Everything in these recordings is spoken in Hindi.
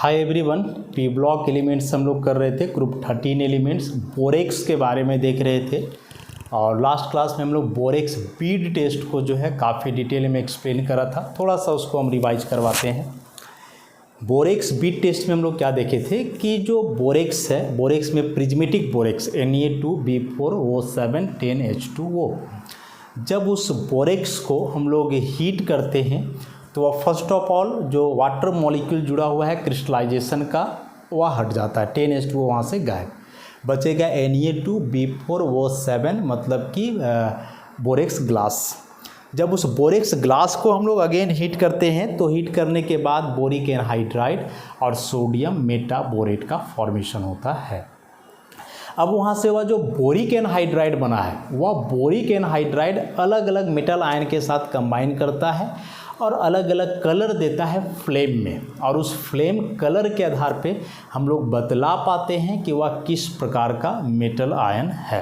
Hi everyone, P block elements हम लोग कर रहे थे। ग्रुप 13 एलिमेंट्स बोरेक्स के बारे में देख रहे थे और लास्ट क्लास में हम लोग बोरेक्स बीड टेस्ट को जो है काफ़ी डिटेल में एक्सप्लेन करा था। थोड़ा सा उसको हम रिवाइज करवाते हैं। बोरेक्स बीड टेस्ट में हम लोग क्या देखे थे कि जो बोरेक्स है, बोरेक्स में प्रिज्मेटिक बोरेक्स Na2B4O7 10H2O, जब उस बोरेक्स को हम लोग हीट करते हैं तो वह फर्स्ट ऑफ ऑल जो वाटर मॉलिक्यूल जुड़ा हुआ है क्रिस्टलाइजेशन का वह हट जाता है, 10H2O वहाँ से गायब, बचेगा Na2B4O7 मतलब कि बोरेक्स ग्लास। जब उस बोरेक्स ग्लास को हम लोग अगेन हीट करते हैं तो हीट करने के बाद बोरिक एनहाइड्राइड और सोडियम मेटाबोरेट का फॉर्मेशन होता है। अब वहाँ से वह जो बोरिक एनहाइड्राइड बना है वह बोरिक एनहाइड्राइड अलग अलग मेटल आयन के साथ कंबाइन करता है और अलग अलग कलर देता है फ्लेम में, और उस फ्लेम कलर के आधार पे हम लोग बतला पाते हैं कि वह किस प्रकार का मेटल आयन है।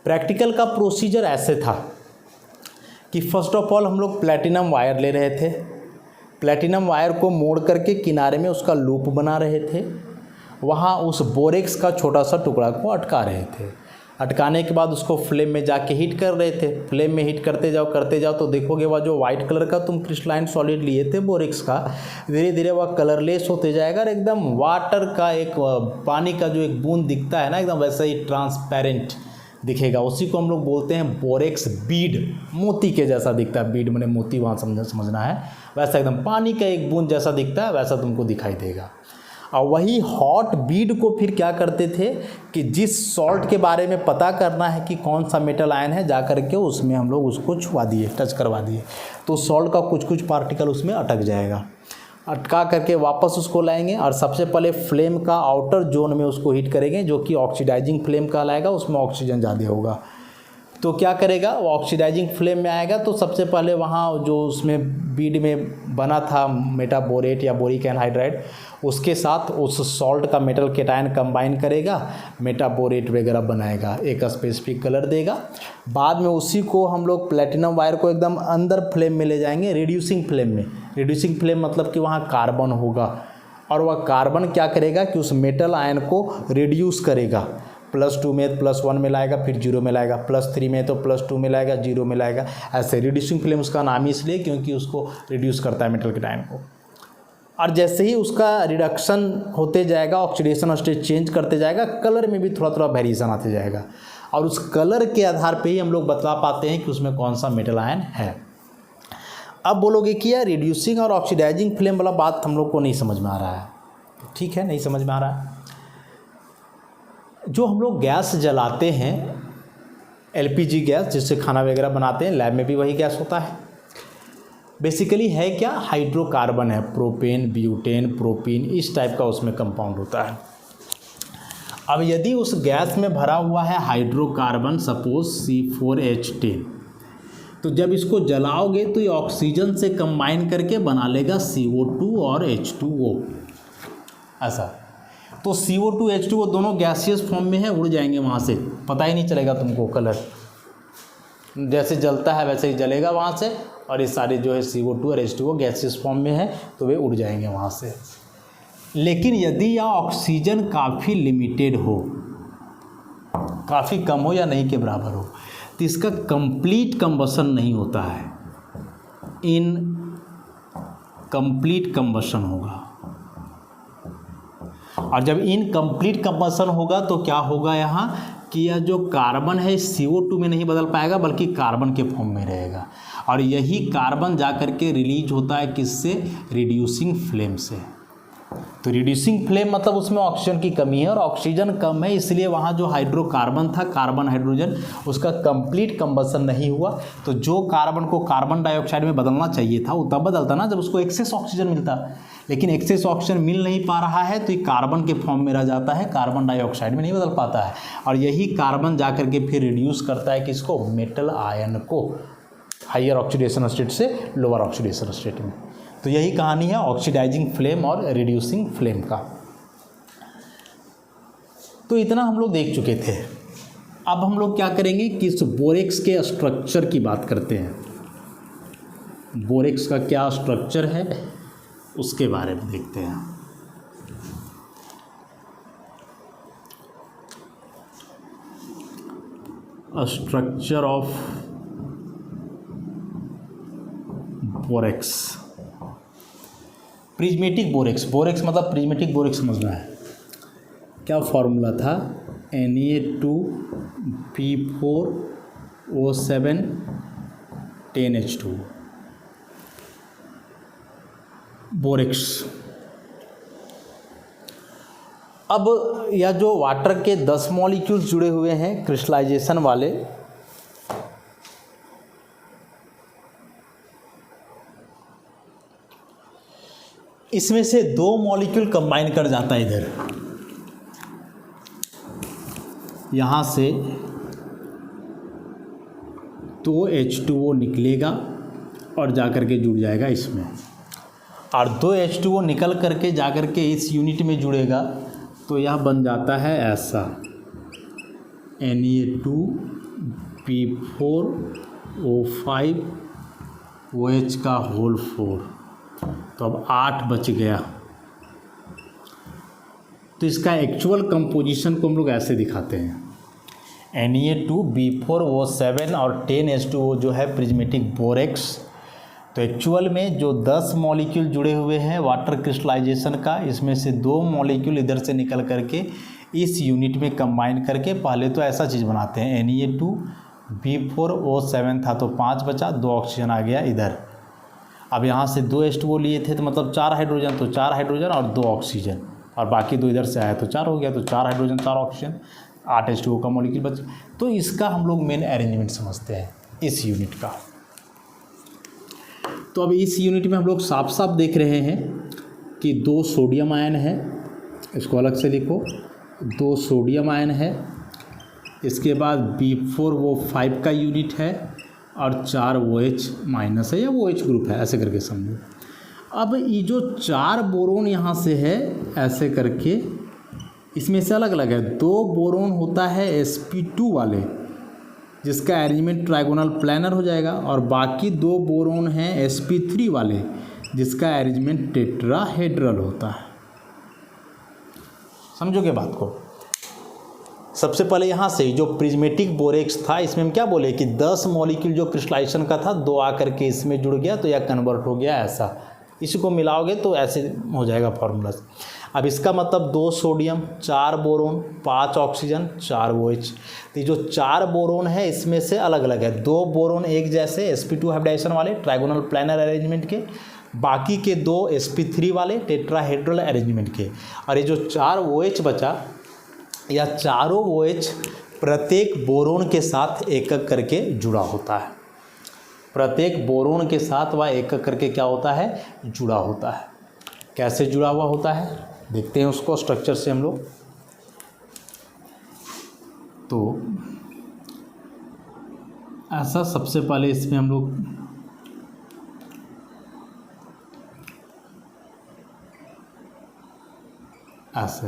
प्रैक्टिकल का प्रोसीजर ऐसे था कि फर्स्ट ऑफ ऑल हम लोग प्लैटिनम वायर ले रहे थे, प्लैटिनम वायर को मोड़ करके किनारे में उसका लूप बना रहे थे, वहाँ उस बोरेक्स का छोटा सा टुकड़ा को अटका रहे थे। अटकाने के बाद उसको फ्लेम में जाके हीट कर रहे थे। फ्लेम में हीट करते जाओ तो देखोगे वह जो वाइट कलर का तुम क्रिस्टलाइन सॉलिड लिए थे बोरेक्स का, धीरे धीरे वह कलरलेस होते जाएगा और एकदम वाटर का एक पानी का जो एक बूंद दिखता है ना, एकदम वैसा ही ट्रांसपेरेंट दिखेगा। उसी को हम लोग बोलते हैं बोरेक्स बीड, मोती के जैसा दिखता है। बीड मैंने मोती वहाँ समझना है, वैसा एकदम पानी का एक बूंद जैसा दिखता है, वैसा तुमको दिखाई देगा। और वही हॉट बीड को फिर क्या करते थे कि जिस सॉल्ट के बारे में पता करना है कि कौन सा मेटल आयन है, जा करके उसमें हम लोग उसको छुआ दिए, टच करवा दिए, तो सॉल्ट का कुछ पार्टिकल उसमें अटक जाएगा। अटका करके वापस उसको लाएंगे और सबसे पहले फ्लेम का आउटर जोन में उसको हीट करेंगे, जो कि ऑक्सीडाइजिंग फ्लेम कहलाएगा। उसमें ऑक्सीजन ज़्यादा होगा तो क्या करेगा, वो ऑक्सीडाइजिंग फ्लेम में आएगा तो सबसे पहले वहाँ जो उसमें बीड में बना था मेटाबोरेट या बोरिक एनहाइड्राइड, उसके साथ उस सॉल्ट का मेटल केटायन कंबाइन करेगा, मेटाबोरेट वगैरह बनाएगा, एक स्पेसिफिक कलर देगा। बाद में उसी को हम लोग प्लैटिनम वायर को एकदम अंदर फ्लेम में ले जाएंगे, रिड्यूसिंग फ्लेम में। रिड्यूसिंग फ्लेम मतलब कि वहाँ कार्बन होगा और वह कार्बन क्या करेगा कि उस मेटल आयन को रिड्यूस करेगा। +2 में +1 में लाएगा, फिर 0 में लाएगा, +3 में तो +2 में लाएगा, 0 में लाएगा। ऐसे रिड्यूसिंग फ्लेम उसका नाम इसलिए क्योंकि उसको रिड्यूस करता है मेटल केटायन को। और जैसे ही उसका रिडक्शन होते जाएगा, ऑक्सीडेशन स्टेट चेंज करते जाएगा, कलर में भी थोड़ा थोड़ा वेरिएशन आते जाएगा, और उस कलर के आधार पे ही हम लोग बता पाते हैं कि उसमें कौन सा मेटल आयन है। अब बोलोगे कि यार रिड्यूसिंग और ऑक्सीडाइजिंग फ्लेम वाला बात हम लोग को नहीं समझ में आ रहा है। ठीक है, नहीं समझ में आ रहा है। जो हम लोग गैस जलाते हैं, LPG गैस जिससे खाना वगैरह बनाते हैं, लैब में भी वही गैस होता है। बेसिकली है क्या, हाइड्रोकार्बन है, प्रोपेन, ब्यूटेन, प्रोपीन, इस टाइप का उसमें कंपाउंड होता है। अब यदि उस गैस में भरा हुआ है हाइड्रोकार्बन, सपोज C4H10, तो जब इसको जलाओगे तो ये ऑक्सीजन से कंबाइन करके बना लेगा CO2 और H2O। ऐसा तो CO2 H2O दोनों गैसियस फॉर्म में है, उड़ जाएंगे वहाँ से, पता ही नहीं चलेगा तुमको। कलर जैसे जलता है वैसे ही जलेगा वहाँ से, और ये सारे जो है CO2 और H2O गैसियस फॉर्म में है तो वे उड़ जाएंगे वहाँ से। लेकिन यदि यह ऑक्सीजन काफ़ी लिमिटेड हो, काफ़ी कम हो या नहीं के बराबर हो, तो इसका कंप्लीट कंबशन नहीं होता है, इनकम्प्लीट कंबशन होगा। और जब इनकम्प्लीट कंबशन होगा तो क्या होगा यहाँ कि यह जो कार्बन है CO2 में नहीं बदल पाएगा, बल्कि कार्बन के फॉर्म में रहेगा, और यही कार्बन जा कर के रिलीज होता है किससे, रिड्यूसिंग फ्लेम से। तो रिड्यूसिंग फ्लेम मतलब उसमें ऑक्सीजन की कमी है और ऑक्सीजन कम है, इसलिए वहाँ जो हाइड्रोकार्बन था, कार्बन हाइड्रोजन, उसका कंप्लीट कंबशन नहीं हुआ। तो जो कार्बन को कार्बन डाइऑक्साइड में बदलना चाहिए था वो तब बदलता ना जब उसको एक्सेस ऑक्सीजन मिलता, लेकिन एक्सेस ऑक्सीजन मिल नहीं पा रहा है तो ये कार्बन के फॉर्म में रह जाता है, कार्बन डाइऑक्साइड में नहीं बदल पाता है। और यही कार्बन जा कर के फिर रिड्यूस करता है किसको, मेटल आयन को, हाइयर ऑक्सीडेशन स्टेट से लोअर ऑक्सीडेशन स्टेट में। तो यही कहानी है ऑक्सीडाइजिंग फ्लेम और रिड्यूसिंग फ्लेम का। तो इतना हम लोग देख चुके थे। अब हम लोग क्या करेंगे कि इस बोरेक्स के स्ट्रक्चर की बात करते हैं। बोरेक्स का क्या स्ट्रक्चर है उसके बारे में देखते हैं। Structure of borax, prismatic borax, borax मतलब प्रिज्मेटिक बोरेक्स समझना है। क्या फॉर्मूला था? Na2P4O7 10H2 borax. अब यह जो वाटर के 10 मॉलिक्यूल्स जुड़े हुए हैं क्रिस्टलाइजेशन वाले, इसमें से 2 मॉलिक्यूल कंबाइन कर जाता है इधर, यहाँ से 2 H2O निकलेगा और जाकर के जुड़ जाएगा इसमें, और 2 H2O निकल करके जाकर के इस यूनिट में जुड़ेगा, तो यह बन जाता है ऐसा Na2P4O5 OH का होल 4। तो अब 8 बच गया। तो इसका एक्चुअल कंपोजिशन को हम लोग ऐसे दिखाते हैं, Na2B4O7 और 10H2O जो है प्रिज्मेटिक बोरेक्स। तो एक्चुअल में जो 10 मॉलिक्यूल जुड़े हुए हैं वाटर क्रिस्टलाइजेशन का, इसमें से 2 मॉलिक्यूल इधर से निकल करके इस यूनिट में कंबाइन करके पहले तो ऐसा चीज़ बनाते हैं। Na2B4O7 था तो 5 बचा, 2 ऑक्सीजन आ गया इधर। अब यहाँ से 2 H2O लिए थे तो मतलब 4 हाइड्रोजन, तो 4 हाइड्रोजन और 2 ऑक्सीजन, और बाकी 2 इधर से आया तो 4 हो गया, तो 4 हाइड्रोजन 4 ऑक्सीजन, 8 H2O का मॉलिक्यूल बच। तो इसका हम लोग मेन अरेंजमेंट समझते हैं इस यूनिट का। तो अब इस यूनिट में हम लोग साफ साफ देख रहे हैं कि 2 सोडियम आयन है, इसको अलग से लिखो, 2 सोडियम आयन है, इसके बाद B4O5 का यूनिट है और 4 OH माइनस है या OH ग्रुप है, ऐसे करके समझो। अब ये जो 4 बोरोन यहाँ से है ऐसे करके, इसमें से अलग अलग है। 2 बोरोन होता है sp2 वाले, जिसका अरेंजमेंट ट्राइगोनल प्लानर हो जाएगा, और बाकी 2 बोरोन हैं sp3 वाले, जिसका अरेंजमेंट टेट्राहेड्रल होता है। समझोगे बात को? सबसे पहले यहाँ से जो प्रिज्मेटिक बोरेक्स था, इसमें हम क्या बोले कि 10 मॉलिक्यूल जो क्रिस्टलाइजेशन का था, 2 आकर के इसमें जुड़ गया तो यह कन्वर्ट हो गया ऐसा। इसको मिलाओगे तो ऐसे हो जाएगा फार्मूला। अब इसका मतलब 2 सोडियम, 4 बोरोन, 5 ऑक्सीजन, 4 OH। तो ये जो 4 बोरोन है इसमें से अलग अलग है। 2 बोरोन एक जैसे sp2 हाइब्रिडाइजेशन वाले ट्राइगोनल प्लानर अरेंजमेंट के, बाकी के 2 sp3 वाले टेट्राहेड्रल अरेंजमेंट के, और ये जो 4 OH बचा, या चारों OH प्रत्येक बोरोन के साथ एक एक करके जुड़ा होता है। प्रत्येक बोरोन के साथ वह एक एक करके क्या होता है? जुड़ा होता है। कैसे जुड़ा हुआ होता है देखते हैं उसको स्ट्रक्चर से हम लोग। तो ऐसा सबसे पहले इसमें हम लोग ऐसे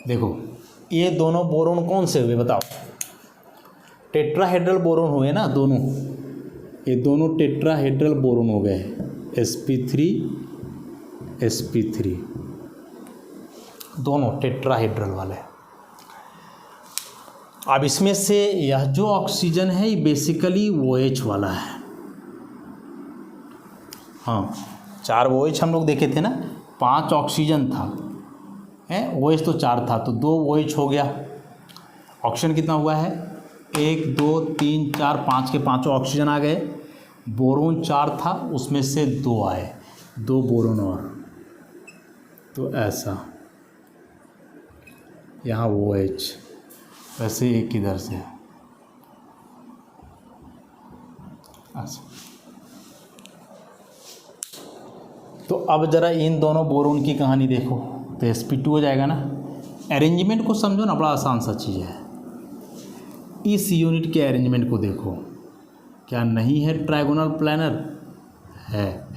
देखो, ये दोनों बोरोन कौन से हुए बताओ? टेट्राहेड्रल बोरोन हुए ना दोनों, ये दोनों टेट्राहेड्रल बोरोन हो गए, sp3 sp3, दोनों टेट्राहेड्रल वाले। अब इसमें से यह जो ऑक्सीजन है ये बेसिकली OH वाला है। हाँ, 4 OH हम लोग देखे थे ना, 5 ऑक्सीजन था है, OH तो 4 था, तो 2 OH हो गया। ऑक्सीजन कितना हुआ है? 1 2 3 4 5 के 5 ऑक्सीजन आ गए। बोरोन 4 था, उसमें से 2 आए, 2 बोरोन और, तो ऐसा यहाँ OH, वैसे एक इधर से ऐसा। तो अब ज़रा इन दोनों बोरोन की कहानी देखो, तो sp2 हो जाएगा ना। अरेंजमेंट को समझो ना, बड़ा आसान सा चीज़ है। इस यूनिट के अरेंजमेंट को देखो, क्या नहीं है ट्राइगोनल प्लानर? है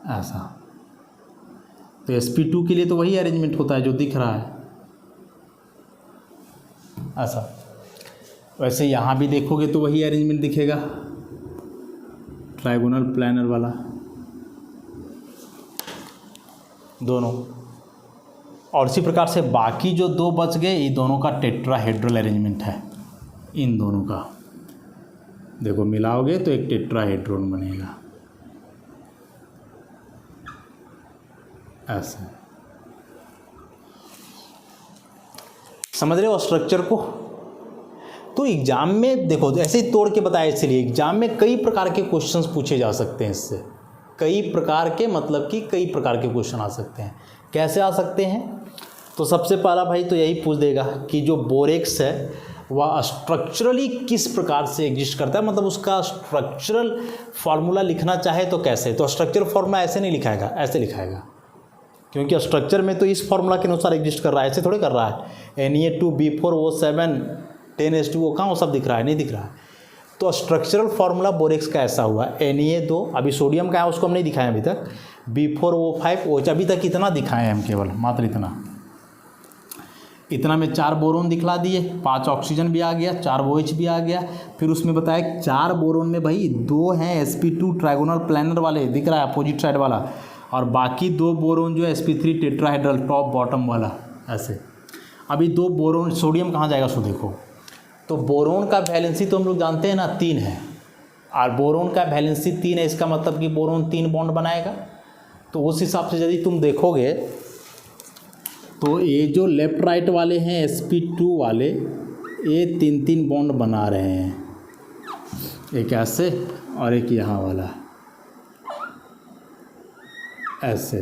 ऐसा। तो sp2 के लिए तो वही अरेंजमेंट होता है जो दिख रहा है ऐसा। वैसे यहाँ भी देखोगे तो वही अरेंजमेंट दिखेगा, ट्राइगोनल प्लानर वाला दोनों। और इसी प्रकार से बाकी जो 2 बच गए, ये दोनों का टेट्राहेड्रल अरेंजमेंट है। इन दोनों का देखो मिलाओगे तो एक टेट्राहेड्रॉन बनेगा ऐसे। समझ रहे हो स्ट्रक्चर को? तो एग्जाम में देखो ऐसे ही तोड़ के बताया, इसलिए एग्जाम में कई प्रकार के क्वेश्चंस पूछे जा सकते हैं इससे। कई प्रकार के मतलब कि कई प्रकार के क्वेश्चन आ सकते हैं। कैसे आ सकते हैं? तो सबसे पहला भाई तो यही पूछ देगा कि जो बोरेक्स है वह स्ट्रक्चरली किस प्रकार से एग्जिस्ट करता है, मतलब उसका स्ट्रक्चरल फार्मूला लिखना चाहे तो कैसे। तो स्ट्रक्चरल फार्मूला ऐसे नहीं लिखाएगा, ऐसे लिखाएगा, क्योंकि स्ट्रक्चर में तो इस फार्मूला के अनुसार एग्जिस्ट कर रहा है, ऐसे थोड़े कर रहा है। Na2B4O7 10H2O कहाँ वो सब दिख रहा है? नहीं दिख रहा है। तो स्ट्रक्चरल फार्मूला बोरेक्स का ऐसा हुआ, Na2, अभी सोडियम का है उसको हम नहीं दिखाए अभी तक, B4O5OH अभी तक इतना दिखाए हम, केवल मात्र इतना में 4 बोरोन दिखला दिए, 5 ऑक्सीजन भी आ गया, 4 OH भी आ गया। फिर उसमें बताया 4 बोरोन में भाई 2 हैं sp2 ट्राइगोनल प्लानर वाले, दिख रहा है अपोजिट साइड वाला, और बाकी 2 बोरोन जो है sp3 टेट्राहेड्रल टॉप बॉटम वाला ऐसे। अभी 2 बोरोन, सोडियम कहाँ जाएगा सो देखो, तो बोरोन का वैलेंसी तो हम लोग जानते हैं ना 3 है, और बोरोन का वैलेंसी 3 है, इसका मतलब कि बोरोन 3 बॉन्ड बनाएगा। तो उस हिसाब से यदि तुम देखोगे तो ये जो लेफ्ट राइट वाले हैं sp2 वाले, ये 3-3 बॉन्ड बना रहे हैं, एक ऐसे और एक यहाँ वाला ऐसे।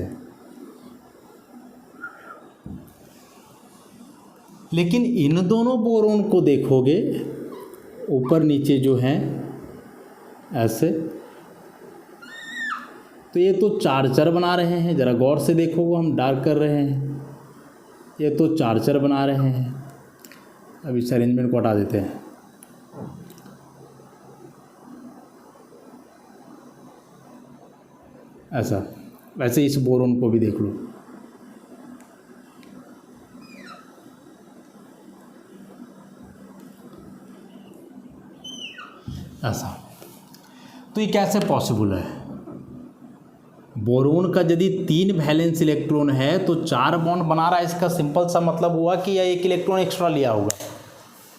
लेकिन इन दोनों बोरोन को देखोगे ऊपर नीचे जो हैं ऐसे, तो ये तो 4 बना रहे हैं। ज़रा गौर से देखो, वो हम डार्क कर रहे हैं, ये तो 4 बना रहे हैं। अब इस अरेंजमेंट को हटा देते हैं। ऐसा, वैसे इस बोरोन को भी देख लो ऐसा। तो ये कैसे पॉसिबल है? बोरोन का यदि 3 वैलेंस इलेक्ट्रॉन है तो 4 बॉन्ड बना रहा है, इसका सिंपल सा मतलब हुआ कि यह 1 इलेक्ट्रॉन एक्स्ट्रा लिया होगा।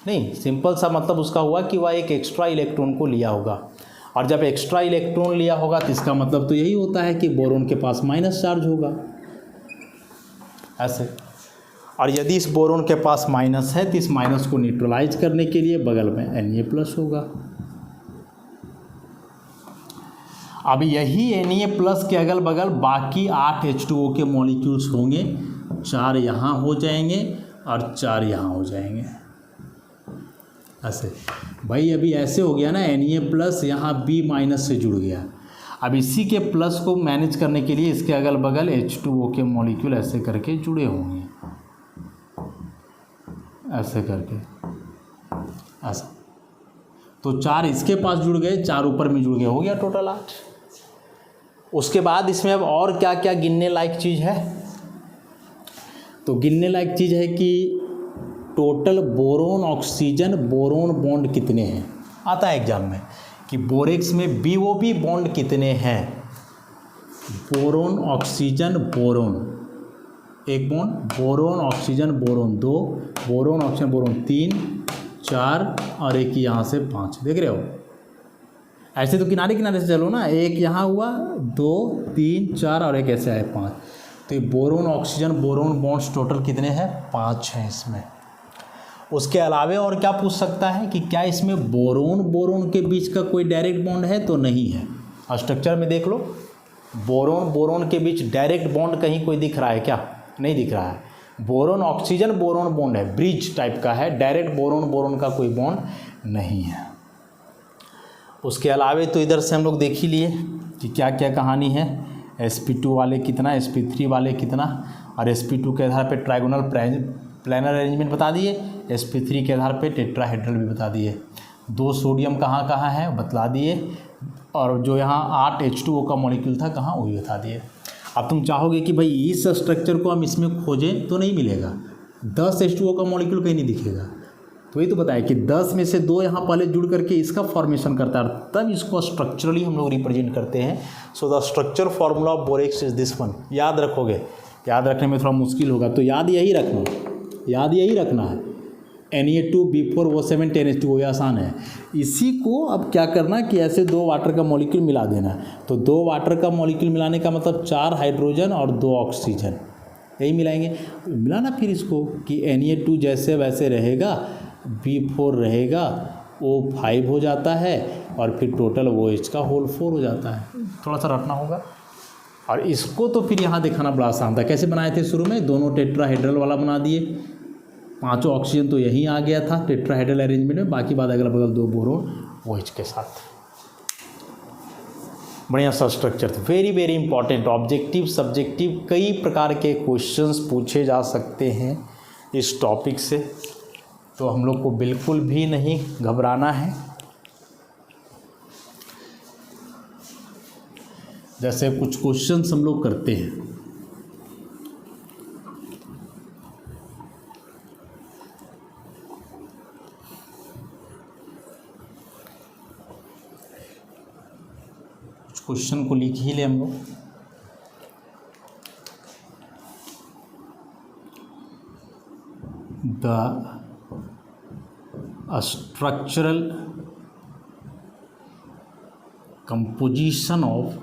नहीं, सिंपल सा मतलब उसका हुआ कि वह एक एक्स्ट्रा इलेक्ट्रॉन को लिया होगा, और जब एक्स्ट्रा इलेक्ट्रॉन लिया होगा तो इसका मतलब तो यही होता है कि बोरोन के पास माइनस चार्ज होगा ऐसे। और यदि इस बोरोन के पास माइनस है तो इस माइनस को न्यूट्रलाइज करने के लिए बगल में Na+ होगा। अब यही Na+ के अगल बगल बाकी 8 H2O के मॉलिक्यूल्स होंगे, 4 यहाँ हो जाएंगे और 4 यहाँ हो जाएंगे ऐसे। भाई अभी ऐसे हो गया ना, Na+ यहाँ B- से जुड़ गया। अब इसी के प्लस को मैनेज करने के लिए इसके अगल बगल H2O के मॉलिक्यूल ऐसे करके जुड़े होंगे, ऐसे करके ऐसा। तो 4 इसके पास जुड़ गए, 4 ऊपर में जुड़ गए, हो गया टोटल 8। उसके बाद इसमें अब और क्या क्या गिनने लायक चीज़ है? तो गिनने लायक चीज़ है कि total boron oxygen boron bond कितने हैं। आता है एग्जाम में कि बोरेक्स में BOB बॉन्ड कितने हैं। Boron oxygen boron 1 bond, boron oxygen boron 2, boron oxygen boron 3, 4 और एक यहाँ से 5। देख रहे हो? ऐसे तो किनारे किनारे से चलो ना, एक यहाँ हुआ, 2, 3, 4 और एक ऐसे आए 5। तो ये boron oxygen boron bonds total कितने हैं? 5 हैं इसमें। उसके अलावे और क्या पूछ सकता है कि क्या इसमें बोरोन बोरोन के बीच का कोई डायरेक्ट बॉन्ड है? तो नहीं है। और स्ट्रक्चर में देख लो, बोरोन बोरोन के बीच डायरेक्ट बॉन्ड कहीं कोई दिख रहा है क्या? नहीं दिख रहा है। बोरोन ऑक्सीजन बोरोन बॉन्ड है, ब्रिज टाइप का है, डायरेक्ट बोरोन बोरोन का कोई बॉन्ड नहीं है। उसके अलावे तो इधर से हम लोग देख ही लिए कि क्या क्या कहानी है। sp2 वाले कितना, sp3 वाले कितना, और sp2 के आधार पे ट्राइगोनल प्लानर अरेंजमेंट बता दिए, sp3 के आधार पे टेट्राहेड्रल भी बता दिए। 2 सोडियम कहाँ कहाँ है बतला दिए, और जो यहाँ 8 H2O का मॉलिक्यूल था कहाँ, वो भी बता दिए। अब तुम चाहोगे कि भाई इस स्ट्रक्चर को हम इसमें खोजें तो नहीं मिलेगा, 10 H2O का मॉलिक्यूल कहीं नहीं दिखेगा। तो ये तो बताया कि 10 में से 2 यहाँ पहले जुड़ करके इसका फॉर्मेशन करता है, तब इसको स्ट्रक्चरली हम लोग रिप्रेजेंट करते हैं। So the structure formula of borax is this one. याद रखोगे याद रखने में थोड़ा मुश्किल होगा, तो याद यही रखना है Na2B4O7 10H2O, ये आसान है। इसी को अब क्या करना कि ऐसे 2 वाटर का मॉलिक्यूल मिला देना। तो 2 वाटर का मॉलिक्यूल मिलाने का मतलब 4 हाइड्रोजन और 2 ऑक्सीजन, यही मिलाएंगे। मिलाना फिर इसको कि Na2 जैसे वैसे रहेगा, B4 रहेगा, O5 हो जाता है, और फिर टोटल OH का होल 4 हो जाता है। थोड़ा सा रटना होगा। और इसको तो फिर यहाँ दिखाना बड़ा आसान था। कैसे बनाए थे शुरू में, दोनों टेट्राहेड्रल वाला बना दिए, 5 ऑक्सीजन तो यहीं आ गया था टेट्राहेड्रल अरेंजमेंट में, बाकी बाद अगल बगल 2 बोरोन OH के साथ। बढ़िया सा स्ट्रक्चर था। Very very important. Objective subjective कई प्रकार के क्वेश्चंस पूछे जा सकते हैं इस टॉपिक से, तो हम लोग को बिल्कुल भी नहीं घबराना है। जैसे कुछ क्वेश्चंस हम लोग करते हैं, क्वेश्चन को लिख ही ले हम लोग। The structural composition of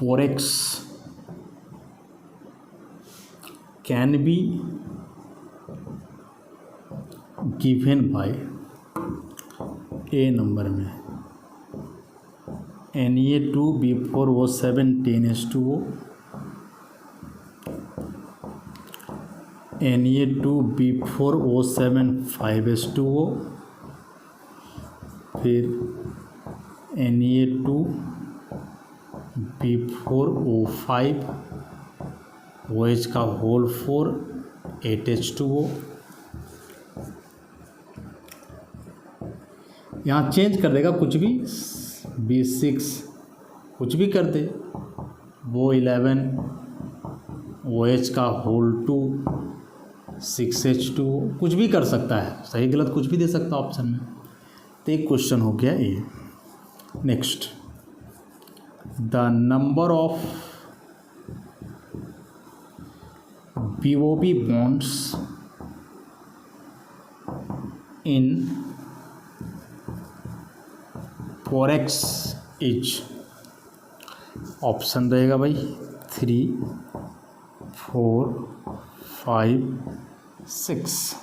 borax can be given by A number में Na2B4O7 10H2O, Na2B4O7 5H2O, फिर Na2B4O5 OH का होल 4 8H2O। यहाँ चेंज कर देगा कुछ भी, B6 कुछ भी कर दे, वो 11 OH का होल 2 6H2O, कुछ भी कर सकता है, सही गलत कुछ भी दे सकता है ऑप्शन में। तो एक क्वेश्चन हो गया ये। Next, the number of BOB bonds in borax is, option रहेगा भाई 3 4 5 6।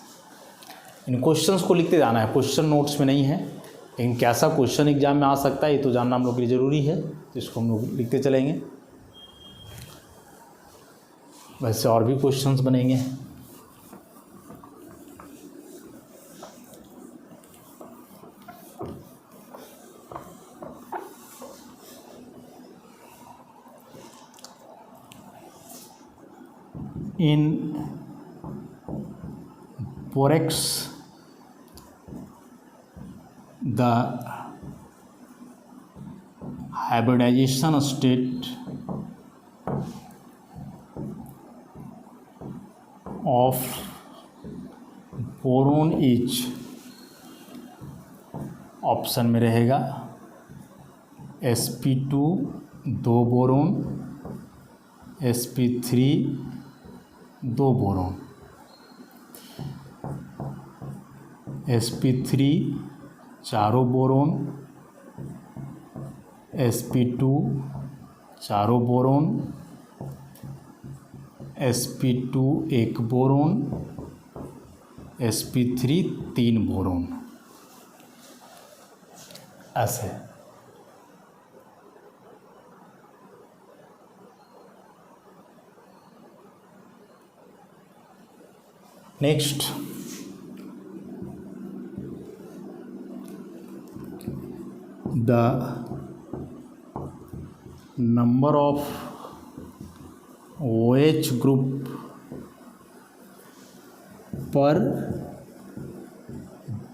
इन क्वेश्चंस को लिखते जाना है, क्वेश्चन नोट्स में नहीं है, लेकिन कैसा क्वेश्चन एग्जाम में आ सकता है ये तो जानना हम लोग के लिए ज़रूरी है, तो इसको हम लोग लिखते चलेंगे। वैसे और भी क्वेश्चंस बनेंगे। In borax, the hybridization state of boron is, option में रहेगा sp2 2 boron, sp3 2 boron, sp3 4 boron, sp2 4 boron, sp2 1 boron, sp3 3 boron, ऐसे। Next, the number of OH group पर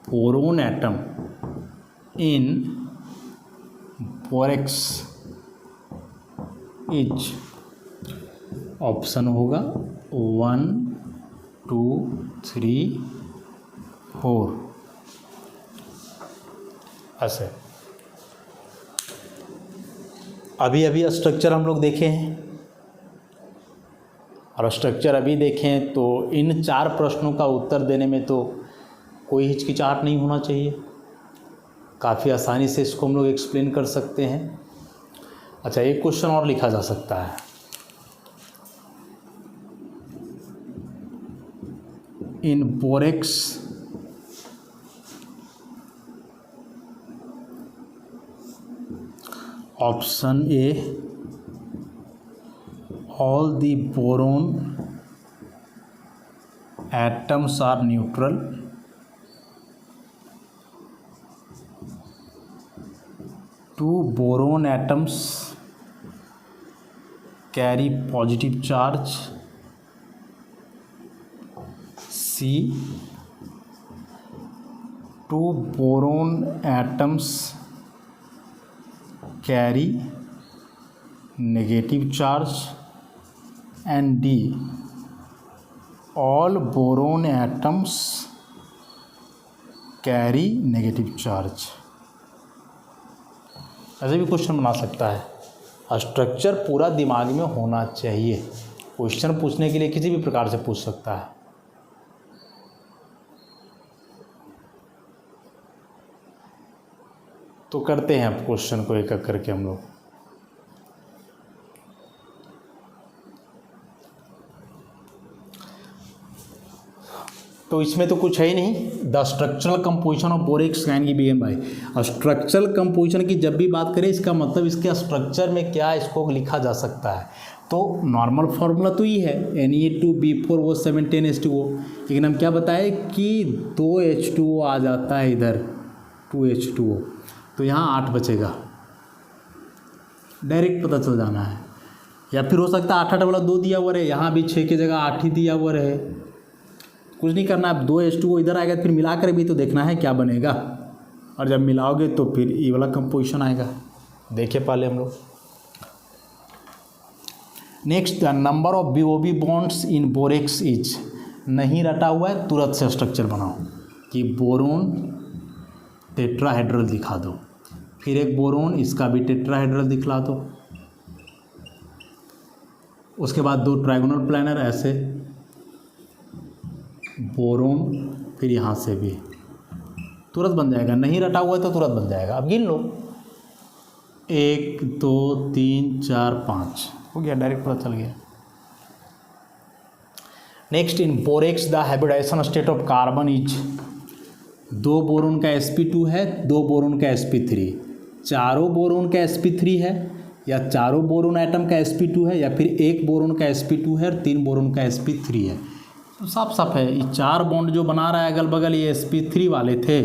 boron atom in borax is, option होगा 1 2 3 4, ऐसे। अभी अभी स्ट्रक्चर हम लोग देखे हैं, और स्ट्रक्चर अभी देखें तो इन 4 प्रश्नों का उत्तर देने में तो कोई हिचकिचाहट नहीं होना चाहिए, काफ़ी आसानी से इसको हम लोग एक्सप्लेन कर सकते हैं। अच्छा, एक क्वेश्चन और लिखा जा सकता है, in borax option A all the boron atoms are neutral, two boron atoms carry positive charge, C, two boron atoms carry negative charge, and D, all boron atoms carry negative charge। ऐसे भी क्वेश्चन बना सकता है। स्ट्रक्चर पूरा दिमाग में होना चाहिए, क्वेश्चन पूछने के लिए किसी भी प्रकार से पूछ सकता है। तो करते हैं अब क्वेश्चन को एक एक करके हम लोग। तो इसमें तो कुछ है ही नहीं। The structural composition of borax can be given by. Structural composition की जब भी बात करें, इसका मतलब इसके स्ट्रक्चर में क्या इसको लिखा जा सकता है। तो नॉर्मल फार्मूला तो ये है Na2B4O710H2O, लेकिन हम क्या बताएं कि 2H2O आ जाता है इधर 2H2O, तो यहाँ 8 बचेगा, डायरेक्ट पता चल जाना है। या फिर हो सकता है 8 8 वाला 2 दिया हुआ रहे, यहाँ भी 6 की जगह 8 ही दिया हुआ रहे। कुछ नहीं करना, अब 2H2O इधर आएगा, फिर मिलाकर भी तो देखना है क्या बनेगा, और जब मिलाओगे तो फिर ये वाला कंपोजिशन आएगा। देखिए पहले हम लोग। Next, the number of BOB bonds in borax is. नहीं रटा हुआ है, तुरंत से स्ट्रक्चर बनाओ कि बोरोन टेट्राहेड्रल दिखा दो, फिर एक बोरोन, इसका भी टेट्राहेड्रल दिखला दो, उसके बाद 2 ट्रायगोनल प्लानर ऐसे बोरोन, फिर यहाँ से भी तुरंत बन जाएगा। नहीं रटा हुआ है तो तुरंत बन जाएगा। अब गिन लो, 1 2 3 4 5 हो गया, डायरेक्ट पता चल गया। Next, in borax the hybridization state of carbon is. 2 boron का sp2 है, 2 बोरोन का sp3, चारों बोरोन का sp3 है, या चारों बोरोन एटम का sp2 है, या फिर 1 बोरोन का sp2 है और 3 बोरोन का sp3 है। तो साफ साफ है, ये 4 बॉन्ड जो बना रहा है अगल बगल, ये sp3 वाले थे,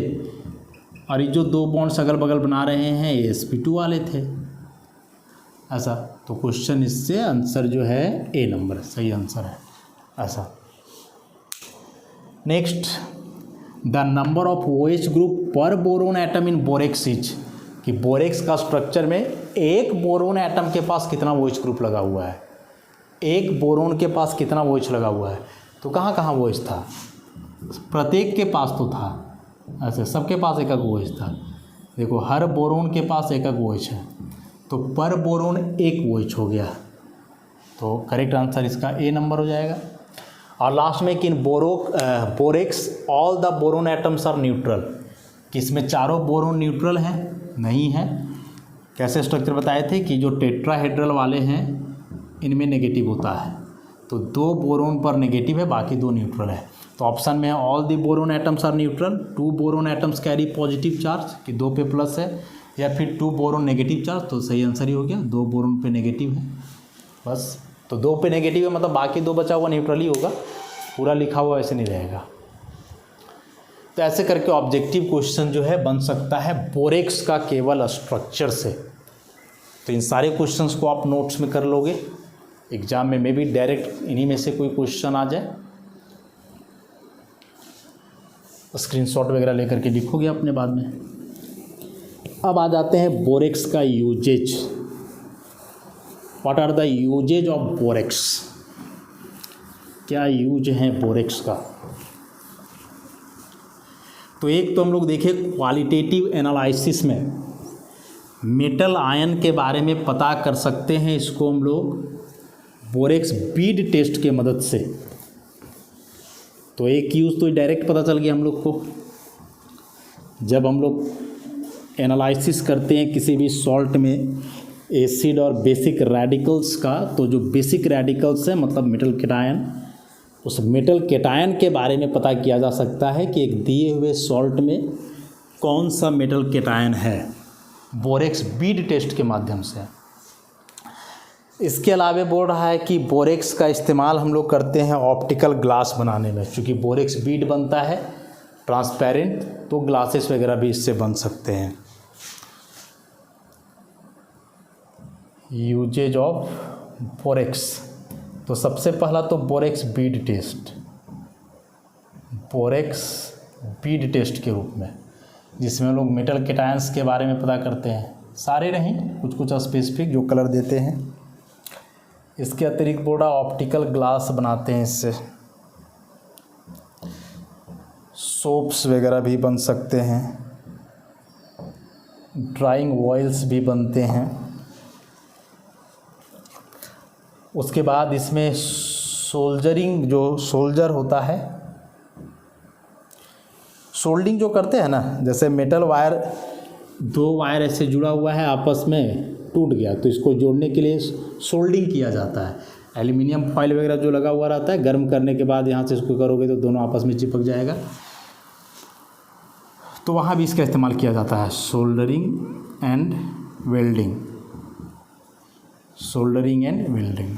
और ये जो 2 बॉन्ड्स अगल बगल बना रहे हैं ये sp2 वाले थे। ऐसा तो क्वेश्चन, इससे आंसर जो है ए नंबर सही आंसर है ऐसा। Next, the number of OH group पर boron atom in borax is. कि बोरेक्स का स्ट्रक्चर में एक बोरोन एटम के पास कितना OH ग्रुप लगा हुआ है, एक बोरोन के पास कितना OH लगा हुआ है। तो कहाँ कहाँ OH था, प्रत्येक के पास तो था, ऐसे सबके पास एक एक OH था। देखो हर बोरोन के पास एक एक OH है, तो पर बोरोन एक OH हो गया, तो करेक्ट आंसर इसका ए नंबर हो जाएगा। और लास्ट में कि in borax all the boron atoms are neutral. कि इसमें चारों बोरोन न्यूट्रल हैं, नहीं है। कैसे स्ट्रक्चर बताए थे कि जो टेट्राहेड्रल वाले हैं इनमें नेगेटिव होता है, तो 2 बोरोन पर नेगेटिव है, बाकी 2 न्यूट्रल है। तो ऑप्शन में है all the boron atoms are neutral, 2 boron atoms carry positive charge कि 2 पे प्लस है, या फिर 2 बोरोन नेगेटिव चार्ज। तो सही आंसर ही हो गया, 2 बोरोन पे नेगेटिव है बस। तो 2 पे नेगेटिव है मतलब बाकी 2 बचा हुआ न्यूट्रल ही होगा, पूरा लिखा हुआ ऐसे नहीं रहेगा। तो ऐसे करके ऑब्जेक्टिव क्वेश्चन जो है बन सकता है बोरेक्स का केवल स्ट्रक्चर से। तो इन सारे क्वेश्चंस को आप नोट्स में कर लोगे, एग्जाम में मे भी डायरेक्ट इन्हीं में से कोई क्वेश्चन आ जाए, स्क्रीनशॉट वगैरह लेकर के लिखोगे अपने बाद में। अब आ जाते हैं बोरेक्स का uses. What are the uses of borax. क्या यूज है बोरेक्स का। तो एक तो हम लोग देखें क्वालिटेटिव एनालिसिस में मेटल आयन के बारे में पता कर सकते हैं, इसको हम लोग बोरेक्स बीड टेस्ट के मदद से। तो एक यूज़ तो डायरेक्ट पता चल गया हम लोग को, जब हम लोग एनालिसिस करते हैं किसी भी सॉल्ट में एसिड और बेसिक रेडिकल्स का, तो जो बेसिक रेडिकल्स है मतलब मेटल केटायन, उस मेटल केटायन के बारे में पता किया जा सकता है कि एक दिए हुए सॉल्ट में कौन सा मेटल केटायन है, बोरेक्स बीड टेस्ट के माध्यम से। इसके अलावा बोल रहा है कि बोरेक्स का इस्तेमाल हम लोग करते हैं ऑप्टिकल ग्लास बनाने में, क्योंकि बोरेक्स बीड बनता है ट्रांसपेरेंट, तो ग्लासेस वगैरह भी इससे बन सकते हैं। यूजेज ऑफ बोरेक्स, तो सबसे पहला तो borax bead test, borax bead test के रूप में, जिसमें हम लोग मेटल केटायंस के बारे में पता करते हैं, सारे नहीं कुछ कुछ स्पेसिफिक जो कलर देते हैं। इसके अतिरिक्त बोर्डा ऑप्टिकल ग्लास बनाते हैं, इससे सोप्स वगैरह भी बन सकते हैं, ड्राइंग ऑयल्स भी बनते हैं। उसके बाद इसमें सोल्जरिंग, जो सोल्जर होता है, सोल्डिंग जो करते हैं ना, जैसे मेटल वायर, दो वायर ऐसे जुड़ा हुआ है आपस में, टूट गया तो इसको जोड़ने के लिए सोल्डिंग किया जाता है। एल्युमिनियम फॉइल वगैरह जो लगा हुआ रहता है, गर्म करने के बाद यहाँ से इसको करोगे तो दोनों आपस में चिपक जाएगा, तो वहाँ भी इसका इस्तेमाल किया जाता है, soldering and welding, soldering and welding.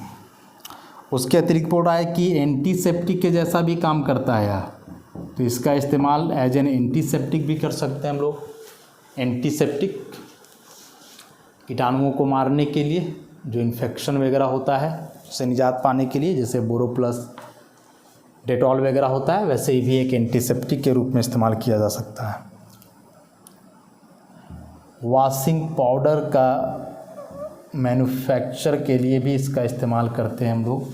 उसके अतिरिक्त बोल रहा है कि एंटीसेप्टिक के जैसा भी काम करता है यार, तो इसका इस्तेमाल एज एन एंटीसेप्टिक भी कर सकते हैं हम लोग। एंटीसेप्टिक कीटाणुओं को मारने के लिए, जो इन्फेक्शन वगैरह होता है उससे निजात पाने के लिए, जैसे बोरोप्लस डेटॉल वगैरह होता है, वैसे ही भी एक एंटीसेप्टिक के रूप में इस्तेमाल किया जा सकता है। वॉशिंग पाउडर का मैन्युफैक्चर के लिए भी इसका इस्तेमाल करते हैं हम लोग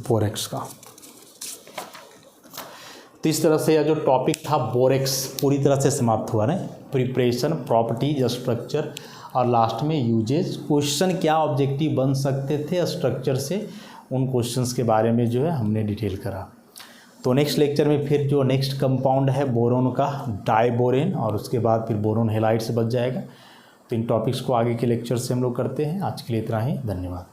बोरेक्स का। तो इस तरह से यह जो टॉपिक था बोरेक्स पूरी तरह से समाप्त हुआ, नहीं, प्रिपरेशन, प्रॉपर्टीज, स्ट्रक्चर और लास्ट में यूजेज। क्वेश्चन क्या ऑब्जेक्टिव बन सकते थे स्ट्रक्चर से, उन क्वेश्चंस के बारे में जो है हमने डिटेल करा। तो नेक्स्ट लेक्चर में फिर जो नेक्स्ट कंपाउंड है बोरोन का, डाइबोरेन, और उसके बाद फिर बोरोन हेलाइड से बच जाएगा। तो इन टॉपिक्स को आगे के लेक्चर से हम लोग करते हैं। आज के लिए इतना ही, धन्यवाद।